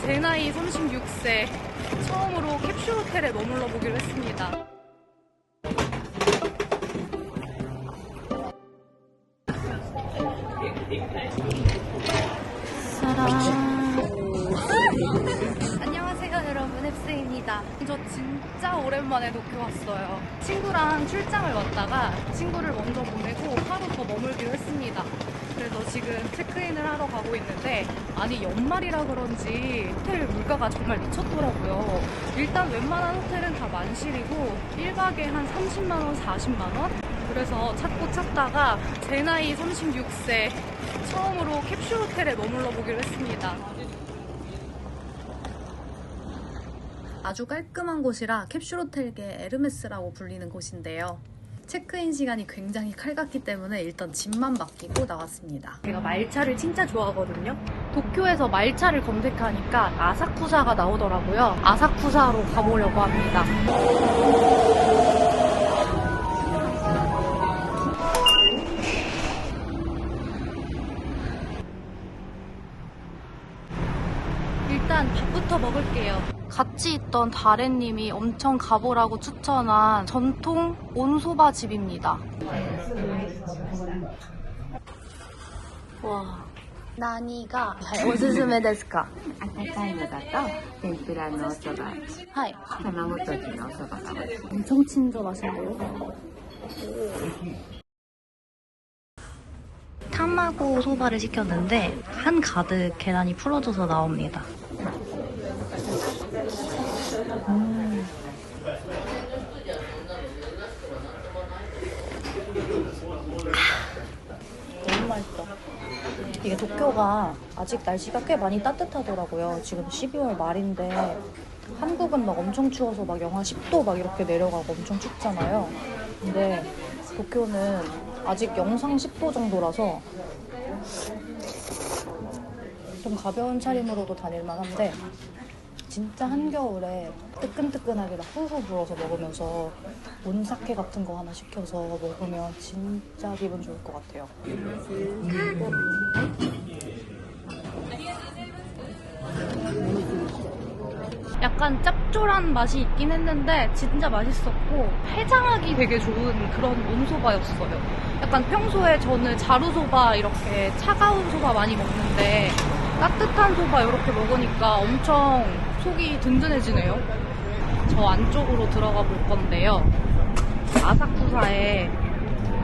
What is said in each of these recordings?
제 나이 36세 처음으로 캡슐 호텔에 머물러 보기로 했습니다. 안녕하세요 여러분, 헵스입니다. 저 진짜 오랜만에 도쿄 왔어요. 친구랑 출장을 왔다가 친구를 먼저 보내고 하루 더 머물기로 했습니다. 그래서 지금 체크인을 하러 가고 있는데, 아니 연말이라 그런지 호텔 물가가 정말 미쳤더라고요. 일단 웬만한 호텔은 다 만실이고 1박에 한 30만원, 40만원? 그래서 찾다가 제 나이 36세 처음으로 캡슐 호텔에 머물러 보기로 했습니다. 아주 깔끔한 곳이라 캡슐 호텔계 에르메스라고 불리는 곳인데요. 체크인 시간이 굉장히 칼같기 때문에 일단 짐만 맡기고 나왔습니다. 제가 말차를 진짜 좋아하거든요. 도쿄에서 말차를 검색하니까 아사쿠사가 나오더라고요. 아사쿠사로 가보려고 합니다. 일단 밥부터 먹을게요. 같이 있던 다래님이 엄청 가보라고 추천한 전통 온소바 집입니다. 와, 나니가 오스스메 데스か? 温かいのだと天ぷらのお蕎麦、 하이. 卵とじのお蕎麦が美味しい。 엄청 친절하신데요? 타마고 소바를 시켰는데 한 가득 계란이 풀어져서 나옵니다. 너무 맛있어. 이게 도쿄가 아직 날씨가 꽤 많이 따뜻하더라고요. 지금 12월 말인데 한국은 막 엄청 추워서 막 영하 10도 막 이렇게 내려가고 엄청 춥잖아요. 근데 도쿄는 아직 영상 10도 정도라서 좀 가벼운 차림으로도 다닐만 한데, 진짜 한겨울에 뜨끈뜨끈하게 막 후후 불어서 먹으면서 온사케 같은 거 하나 시켜서 먹으면 진짜 기분 좋을 것 같아요. 약간 짭조란 맛이 있긴 했는데 진짜 맛있었고, 해장하기 되게 좋은 그런 온소바였어요. 약간 평소에 저는 자루소바 이렇게 차가운 소바 많이 먹는데 따뜻한 소바 이렇게 먹으니까 엄청 속이 든든해지네요. 저 안쪽으로 들어가 볼 건데요. 아사쿠사에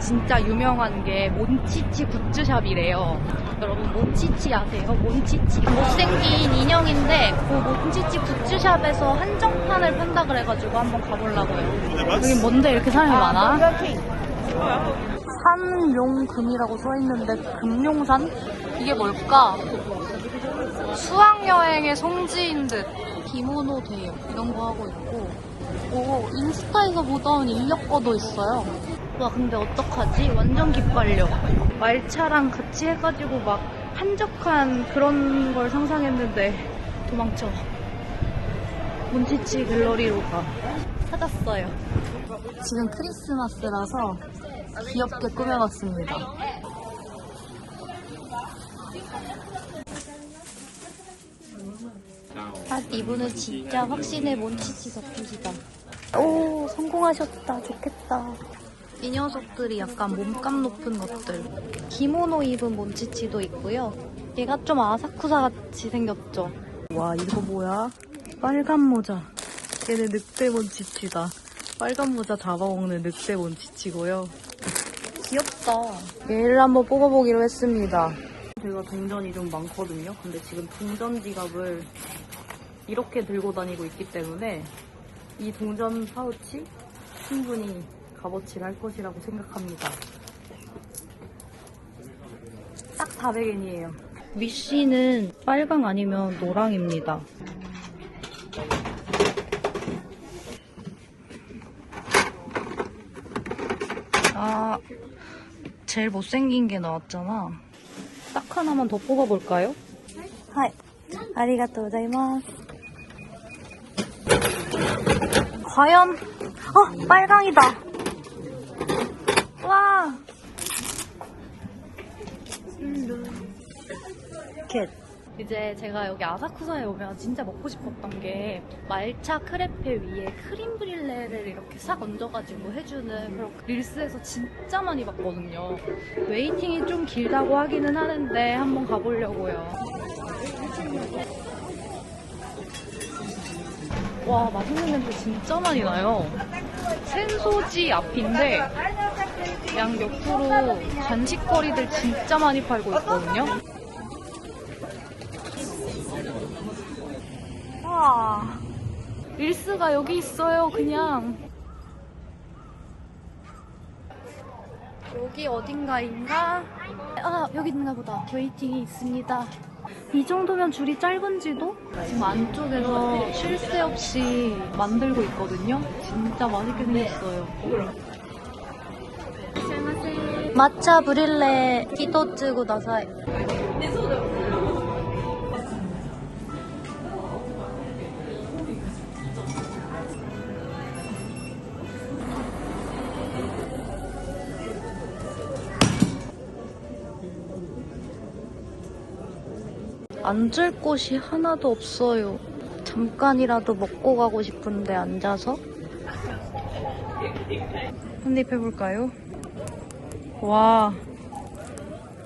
진짜 유명한 게 몬치치 굿즈샵이래요. 여러분 몬치치 아세요? 몬치치 못생긴 인형인데 그 몬치치 굿즈샵에서 한정판을 판다 그래가지고 한번 가보려고요. 여기 뭔데 이렇게 사람이 많아? 산용금이라고 써있는데 금룡산? 이게 뭘까? 수학여행의 성지인 듯. 기모노 대여 이런 거 하고 있고, 오, 인스타에서 보던 인력거도 있어요. 와, 근데 어떡하지? 완전 기빨려. 말차랑 같이 해가지고 막 한적한 그런 걸 상상했는데 도망쳐. 몬치치 갤러리로 가. 찾았어요. 지금 크리스마스라서 귀엽게 꾸며봤습니다. 아, 이분은 진짜 확신의 몬치치 덕후시다. 오, 성공하셨다. 좋겠다. 이 녀석들이 약간 몸값 높은 것들. 기모노 입은 몬치치도 있고요. 얘가 좀 아사쿠사 같이 생겼죠. 와, 이거 뭐야? 빨간 모자. 얘네 늑대 몬치치다. 빨간 모자 잡아먹는 늑대 몬치치고요. 귀엽다. 얘를 한번 뽑아보기로 했습니다. 제가 동전이 좀 많거든요. 근데 지금 동전 지갑을 이렇게 들고 다니고 있기 때문에 이 동전 파우치 충분히 값어치를 할 것이라고 생각합니다. 딱 400엔이에요. 위시는 빨강 아니면 노랑입니다. 아, 제일 못생긴 게 나왔잖아. 딱 하나만 더 뽑아볼까요? 하이, 아리가또 고자이마스. 과연, 빨강이다. 와. 캣. 이제 제가 여기 아사쿠사에 오면 진짜 먹고 싶었던 게 말차 크레페 위에 크림 브릴레를 이렇게 싹 얹어가지고 해주는 그런 릴스에서 진짜 많이 봤거든요. 웨이팅이 좀 길다고 하기는 하는데 한번 가보려고요. 와, 맛있는 냄새 진짜 많이 나요. 센소지 앞인데 양 옆으로 간식거리들 진짜 많이 팔고 있거든요. 와, 릴스가 여기 있어요. 그냥 여기 어딘가인가? 아, 여기 있나 보다. 웨이팅이 있습니다. 이 정도면 줄이 짧은지도? 지금 안쪽에서 쉴 새 없이 만들고 있거든요. 진짜 맛있게 생겼어요. 마차 브릴레 히토츠 구다사이. 앉을 곳이 하나도 없어요. 잠깐이라도 먹고 가고 싶은데 앉아서 한입 해볼까요? 와,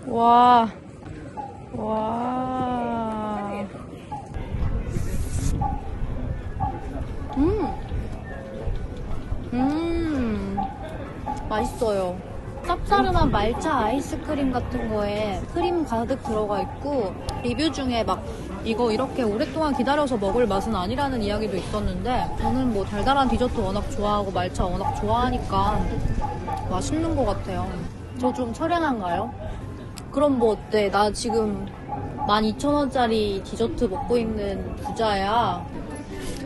와, 와. 맛있어요. 쌉싸름한 말차 아이스크림 같은 거에 크림 가득 들어가 있고, 리뷰 중에 막 이거 이렇게 오랫동안 기다려서 먹을 맛은 아니라는 이야기도 있었는데, 저는 뭐 달달한 디저트 워낙 좋아하고 말차 워낙 좋아하니까 맛있는 것 같아요. 저 좀 처량한가요? 그럼 뭐 어때? 나 지금 12,000원짜리 디저트 먹고 있는 부자야.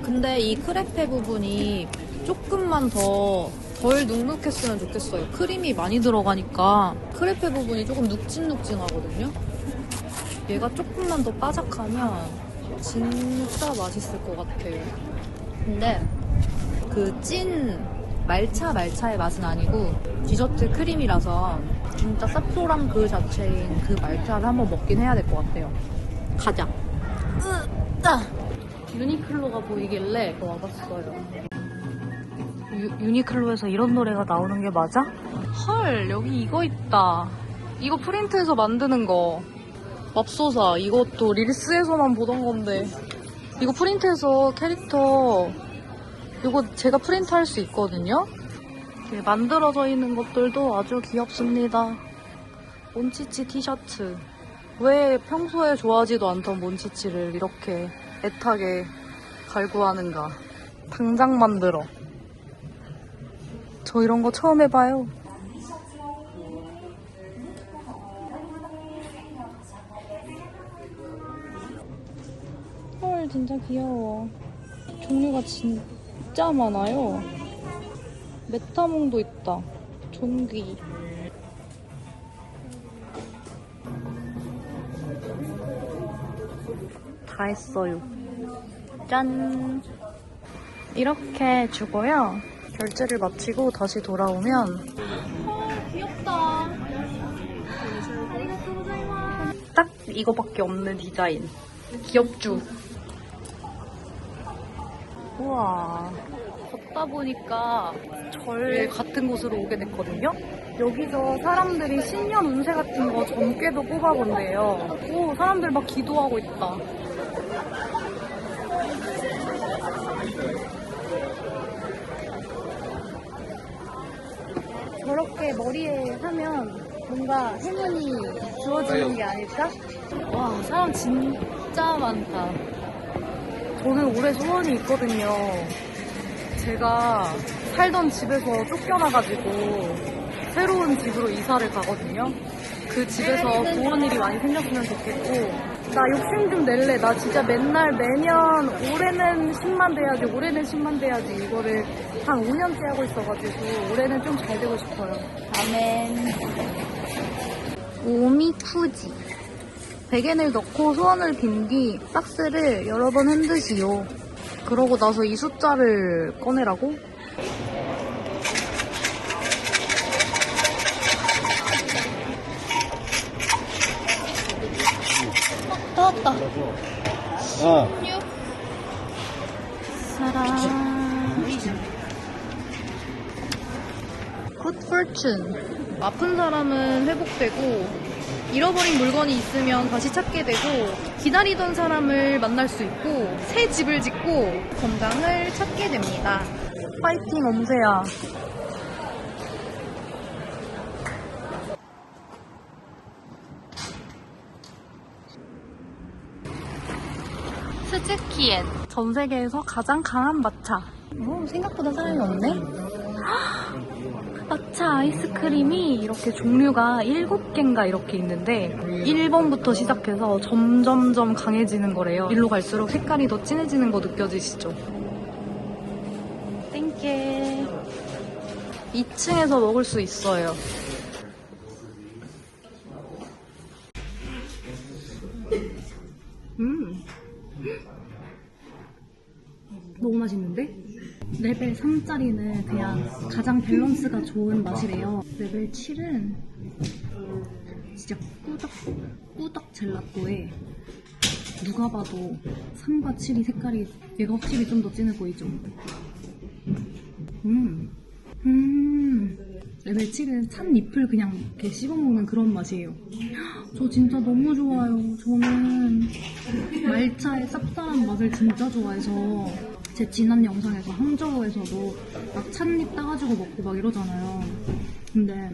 근데 이 크레페 부분이 조금만 덜 눅눅했으면 좋겠어요. 크림이 많이 들어가니까 크레페 부분이 조금 눅진눅진하거든요. 얘가 조금만 더 바삭하면 진짜 맛있을 것 같아요. 근데 그 찐 말차의 맛은 아니고 디저트 크림이라서 진짜 쌉소랑 그 자체인 그 말차를 한번 먹긴 해야 될 것 같아요. 가자. 유니클로가 보이길래 와봤어요. 유니클로에서 이런 노래가 나오는 게 맞아? 헐, 여기 이거 있다. 이거 프린트해서 만드는 거. 맙소사. 이것도 릴스에서만 보던 건데. 이거 프린트해서 캐릭터 이거 제가 프린트할 수 있거든요? 이렇게 만들어져 있는 것들도 아주 귀엽습니다. 몬치치 티셔츠. 왜 평소에 좋아하지도 않던 몬치치를 이렇게 애타게 갈구하는가. 당장 만들어. 저 이런 거 처음 해봐요. 헐, 진짜 귀여워. 종류가 진짜 많아요. 메타몽도 있다. 종귀. 다 했어요. 짠! 이렇게 주고요. 결제를 마치고 다시 돌아오면 귀엽다. 딱 이거밖에 없는 디자인. 귀엽죠? 우와. 걷다 보니까 절 같은 곳으로 오게 됐거든요. 여기서 사람들이 신년 운세 같은 거 점괘도 뽑아본대요. 오, 사람들 막 기도하고 있다. 저렇게 머리에 하면 뭔가 행운이 주어지는 게 아닐까? 와, 사람 진짜 많다. 저는 올해 소원이 있거든요. 제가 살던 집에서 쫓겨나가지고 새로운 집으로 이사를 가거든요. 그 집에서 좋은 일이 많이 생겼으면 좋겠고, 나 욕심 좀 낼래. 나 진짜 맨날 매년 올해는 10만 돼야지, 올해는 10만 돼야지 이거를 한 5년째 하고 있어가지고 올해는 좀 잘 되고 싶어요. 아멘. 오미푸지. 베겐을 넣고 소원을 빈 뒤 박스를 여러 번 흔드시오. 그러고 나서 이 숫자를 꺼내라고? 나왔다. あ 사랑. Good fortune. 아픈 사람은 회복되고, 잃어버린 물건이 있으면 다시 찾게 되고, 기다리던 사람을 만날 수 있고, 새 집을 짓고, 건강을 찾게 됩니다. 파이팅, 엄세야. 스즈키엔. 전 세계에서 가장 강한 마차. 생각보다 사람이 없네? 마차 아이스크림이 이렇게 종류가 7개인가 이렇게 있는데 1번부터 시작해서 점점점 강해지는 거래요. 일로 갈수록 색깔이 더 진해지는 거 느껴지시죠? 땡큐. 2층에서 먹을 수 있어요. 너무 맛있는데? 레벨 3짜리는 그냥 가장 밸런스가 좋은 맛이래요. 레벨 7은 진짜 꾸덕 젤라또에 누가 봐도 3과 7이 색깔이 얘가 확실히 좀 더 진해 보이죠? 레벨 7은 찻잎을 그냥 이렇게 씹어먹는 그런 맛이에요. 저 진짜 너무 좋아요. 저는 말차의 쌉쌀한 맛을 진짜 좋아해서 제 지난 영상에서 항저우에서도 막 찻잎 따가지고 먹고 막 이러잖아요. 근데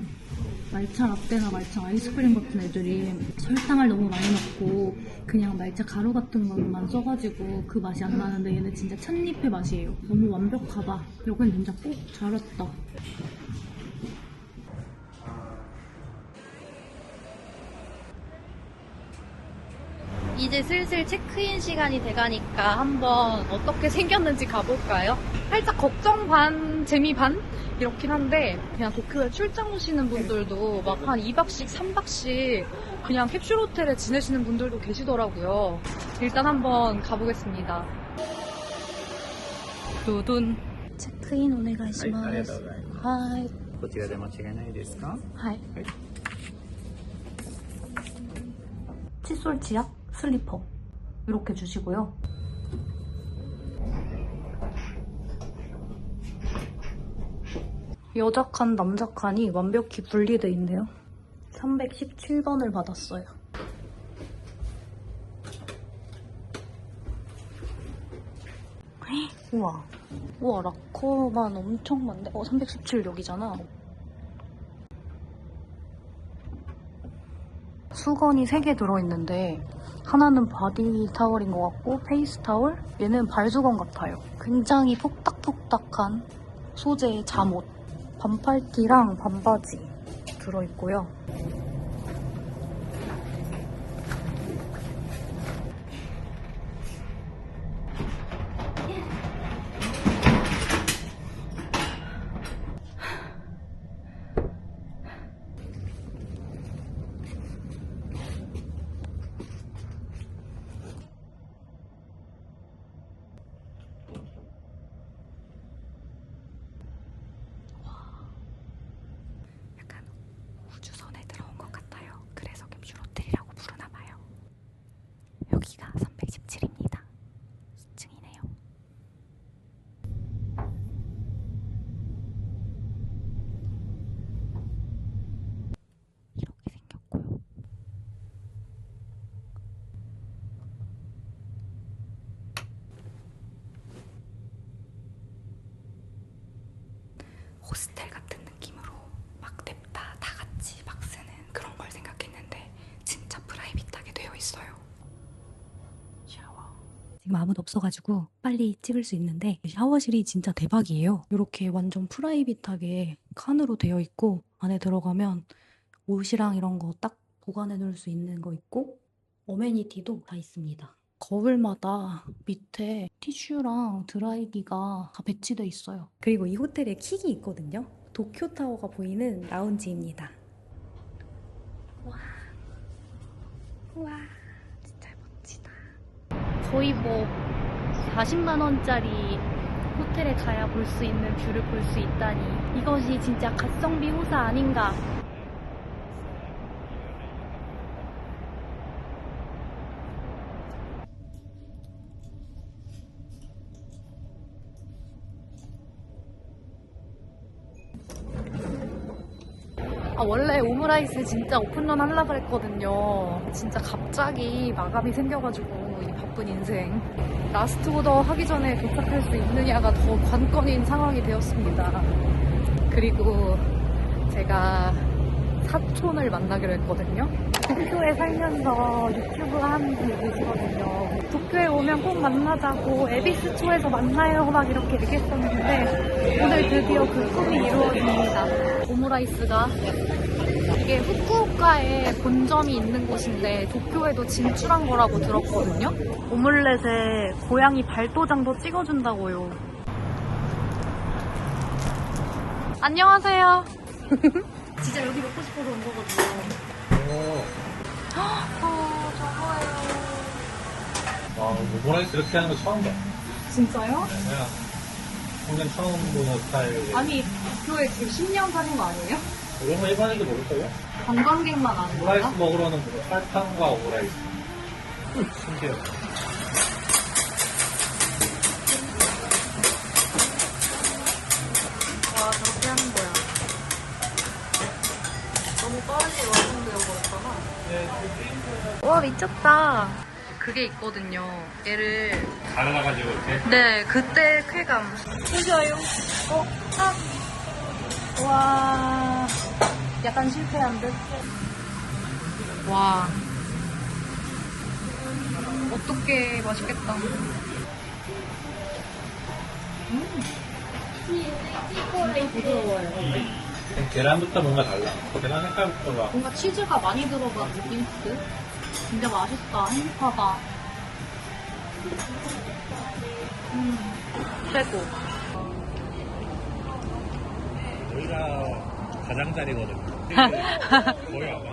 말차 라떼나 말차 아이스크림 같은 애들이 설탕을 너무 많이 넣고 그냥 말차 가루 같은 것만 써가지고 그 맛이 안 나는데 얘는 진짜 찻잎의 맛이에요. 너무 완벽하다. 여긴 진짜 꼭 잘 왔다. 이제 슬슬 체크인 시간이 돼가니까 한번 어떻게 생겼는지 가볼까요? 살짝 걱정 반, 재미 반? 이렇긴 한데 그냥 도쿄에 출장 오시는 분들도 막 한 2박씩, 3박씩 그냥 캡슐 호텔에 지내시는 분들도 계시더라고요. 일단 한번 가보겠습니다. 두둔. 체크인 오네가이시마스. 하이. こちらで間違いないですか？ 하이. 칫솔 치약, 슬리퍼 이렇게 주시고요. 여자 칸, 남자 칸이 완벽히 분리돼 있네요. 317번을 받았어요. 우와. 우와, 락커만 엄청 많네. 317 여기잖아. 수건이 3개 들어있는데 하나는 바디 타월인 것 같고 페이스 타월, 얘는 발수건 같아요. 굉장히 폭닥폭닥한 소재의 잠옷, 반팔티랑 반바지 들어있고요. 우주선에 들어온 것 같아요. 그래서 캡슐 호텔이라고 부르나 봐요. 여기가 317입니다. 2층이네요. 이렇게 생겼고요. 호스텔 같은 느낌으로 막 냅다 다 같이 막 쓰는 그런 걸 생각했는데 진짜 프라이빗하게 되어 있어요. 샤워. 지금 아무도 없어가지고 빨리 찍을 수 있는데 샤워실이 진짜 대박이에요. 이렇게 완전 프라이빗하게 칸으로 되어 있고 안에 들어가면 옷이랑 이런 거 딱 보관해 놓을 수 있는 거 있고 어메니티도 다 있습니다. 거울마다 밑에 티슈랑 드라이기가 다 배치돼 있어요. 그리고 이 호텔에 킥이 있거든요. 도쿄타워가 보이는 라운지입니다. 와, 진짜 멋지다. 거의 뭐 40만 원짜리 호텔에 가야 볼 수 있는 뷰를 볼 수 있다니 이것이 진짜 가성비 호사 아닌가. 원래 오므라이스 진짜 오픈런 하려고 그랬거든요. 진짜 갑자기 마감이 생겨가지고 이 바쁜 인생. 라스트 오더 하기 전에 도착할 수 있느냐가 더 관건인 상황이 되었습니다. 그리고 제가 사촌을 만나기로 했거든요. 도쿄에 살면서 유튜브 하는 분이 계시거든요. 도쿄에 오면 꼭 만나자고 에비스초에서 만나요 막 이렇게 얘기했었는데 오늘 드디어 그 꿈이 이루어집니다. 오므라이스가 이게 후쿠오카에 본점이 있는 곳인데 도쿄에도 진출한 거라고 들었거든요. 오믈렛에 고양이 발도장도 찍어준다고요. 안녕하세요. 진짜 여기 먹고 싶어서 온 거거든요. 저거예요. 와, 오므라이스 이렇게 하는 거 처음 봐. 진짜요? 그냥 그냥 처음 보는 스타일. 아니, 도쿄에 지금 10년 사는 거 아니에요? 이런 거 일반인도 모를걸요? 관광객만 아는 거야? 오므라이스 먹으러는 뭐 설탕과 오므라이스. 신기해요. 와, 저렇게 하는 거야. 너무 빠르게 완성되어 버렸잖아. 와, 미쳤다. 그게 있거든요. 얘를. 갈라가지고 이렇게. 네, 그때 쾌감. 보셔요. 와. 약간 실패한 듯. 와. 어떡해, 맛있겠다. 진짜 부드러워요. 계란부터 뭔가 달라. 계란 색깔부터가. 뭔가 치즈가 많이 들어간 느낌? 진짜 맛있다. 행복하다. 최고. 여기가 가장자리거든요. 거의 안 와.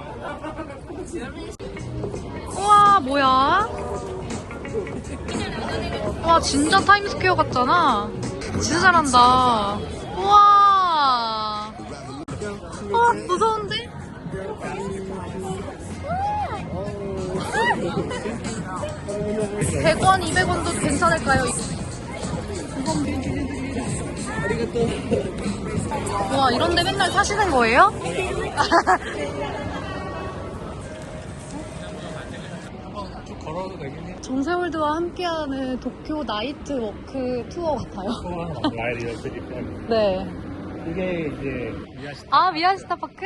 우와, 뭐야? 와, 진짜 타임스퀘어 같잖아. 진짜 잘한다. 우와. 무서운데? 100원, 200원도 괜찮을까요? 와, 이런데 맨날 사시는 거예요? 걸어도 되긴 해. 정세월드와 함께하는 도쿄 나이트 워크 투어 같아요. 라이드였으니까. 네. 이게 이제 미야시타. 아, 미야시타 파크?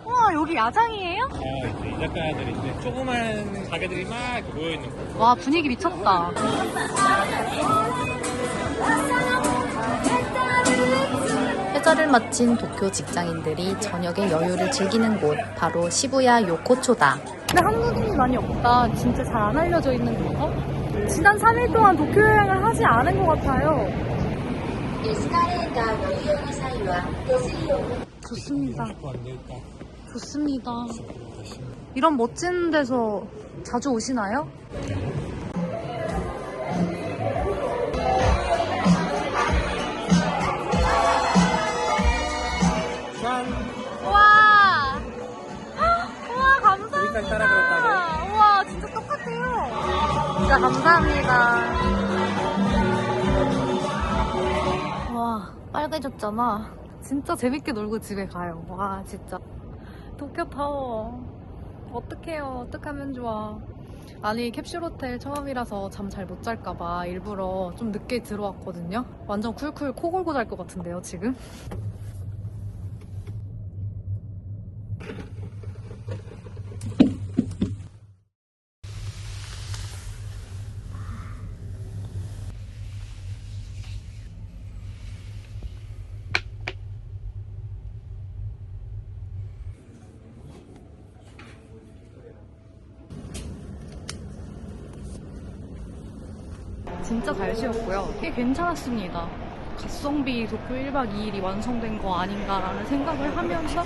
우와, 여기 야장이에요? 이제 이자카야들인데 조그만 가게들이 막 모여있는 거. 와, 분위기 미쳤다. 해절을 마친 도쿄 직장인들이 저녁에 여유를 즐기는 곳, 바로 시부야 요코초다. 근데 한국인이 많이 없다. 진짜 잘 안 알려져 있는 건가? 지난 3일 동안 도쿄 여행을 하지 않은 것 같아요. 좋습니다. 좋습니다. 이런 멋진 데서 자주 오시나요? 우와! 우와, 감사합니다. 우와, 진짜 똑같아요. 진짜 감사합니다. 와, 빨개졌잖아. 진짜 재밌게 놀고 집에 가요. 와, 진짜. 도쿄타워. 어떡해요. 어떡하면 좋아. 아니, 캡슐호텔 처음이라서 잠 잘 못 잘까봐 일부러 좀 늦게 들어왔거든요. 완전 쿨쿨 코 골고 잘 것 같은데요, 지금? 진짜 잘 쉬었고요. 꽤 괜찮았습니다. 가성비 도쿄 1박 2일이 완성된 거 아닌가라는 생각을 하면서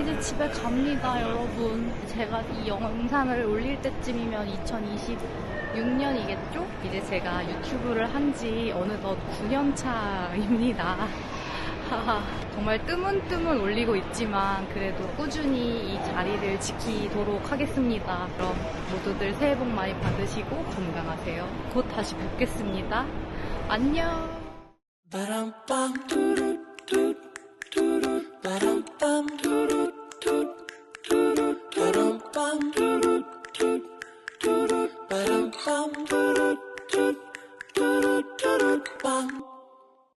이제 집에 갑니다, 여러분. 제가 이 영상을 올릴 때쯤이면 2026년이겠죠? 이제 제가 유튜브를 한 지 어느덧 9년 차입니다. 정말 뜨문뜨문 올리고 있지만 그래도 꾸준히 이 자리를 지키도록 하겠습니다. 그럼 모두들 새해 복 많이 받으시고 건강하세요. 곧 다시 뵙겠습니다. 안녕.